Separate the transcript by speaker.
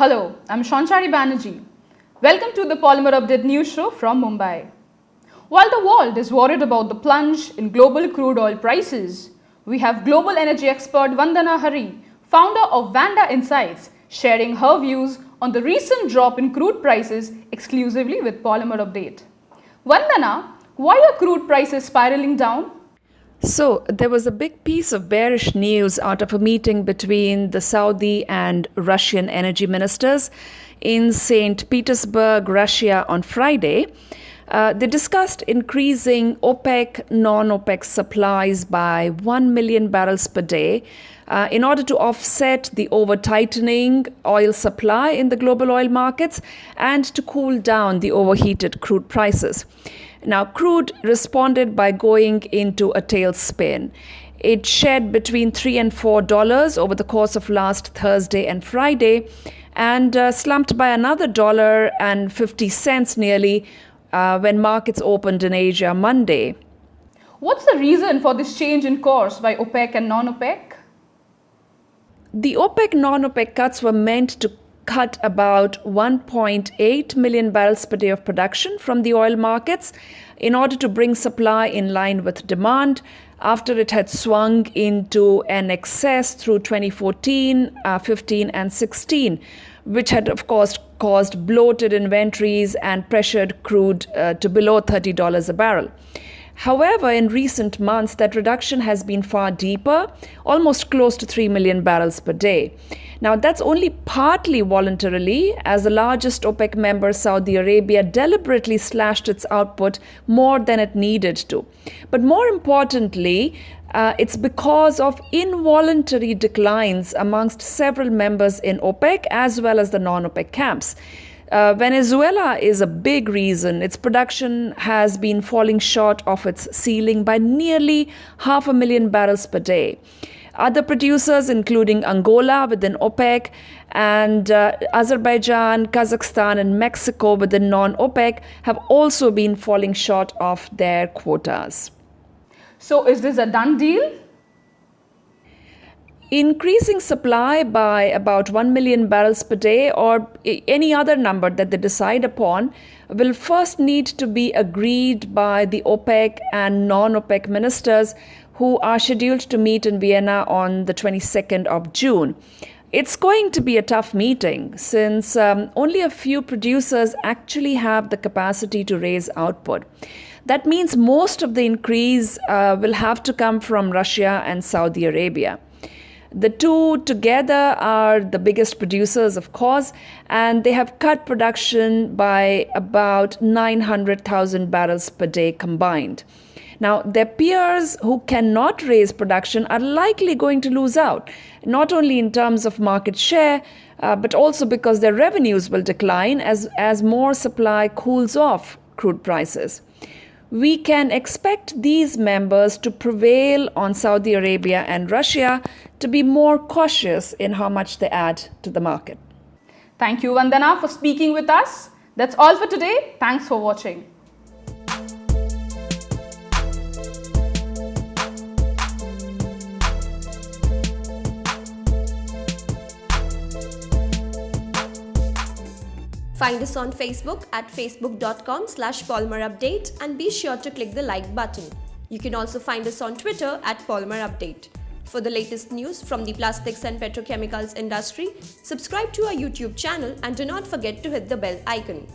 Speaker 1: Hello, I'm Shanchari Banerjee. Welcome to the Polymer Update news show from Mumbai. While the world is worried about the plunge in global crude oil prices, we have global energy expert Vandana Hari, founder of Vanda Insights, sharing her views on the recent drop in crude prices exclusively with Polymer Update. Vandana, why are crude prices spiraling down?
Speaker 2: So, there was a big piece of bearish news out of a meeting between the Saudi and Russian energy ministers in St. Petersburg, Russia on Friday. They discussed increasing OPEC, non-OPEC supplies by 1 million barrels per day in order to offset the over-tightening oil supply in the global oil markets and to cool down the overheated crude prices. Now, crude responded by going into a tailspin. It shed between $3 and $4 over the course of last Thursday and Friday, and slumped by another $1.50 nearly when markets opened in Asia Monday.
Speaker 1: What's the reason for this change in course by OPEC and non-OPEC?
Speaker 2: The OPEC non-OPEC cuts were meant to cut about 1.8 million barrels per day of production from the oil markets in order to bring supply in line with demand after it had swung into an excess through 2014, 15 and 16, which had of course caused bloated inventories and pressured crude to below $30 a barrel. However, in recent months, that reduction has been far deeper, almost close to 3 million barrels per day. Now, that's only partly voluntarily, as the largest OPEC member, Saudi Arabia, deliberately slashed its output more than it needed to. But more importantly, it's because of involuntary declines amongst several members in OPEC as well as the non-OPEC camps. Venezuela is a big reason. Its production has been falling short of its ceiling by nearly 500,000 barrels per day. Other producers, including Angola within OPEC and Azerbaijan, Kazakhstan, and Mexico within non-OPEC, have also been falling short of their quotas.
Speaker 1: So, is this a done deal?
Speaker 2: Increasing supply by about 1 million barrels per day or any other number that they decide upon will first need to be agreed by the OPEC and non-OPEC ministers who are scheduled to meet in Vienna on the 22nd of June. It's going to be a tough meeting since only a few producers actually have the capacity to raise output. That means most of the increase will have to come from Russia and Saudi Arabia. The two together are the biggest producers, of course, and they have cut production by about 900,000 barrels per day combined. Now, their peers who cannot raise production are likely going to lose out, not only in terms of market share, but also because their revenues will decline as more supply cools off crude prices. We can expect these members to prevail on Saudi Arabia and Russia to be more cautious in how much they add to the market.
Speaker 1: Thank you, Vandana, for speaking with us. That's all for today. Thanks for watching.
Speaker 3: Find us on Facebook at facebook.com/polymerupdate and be sure to click the like button. You can also find us on Twitter at polymerupdate. For the latest news from the plastics and petrochemicals industry, subscribe to our YouTube channel and do not forget to hit the bell icon.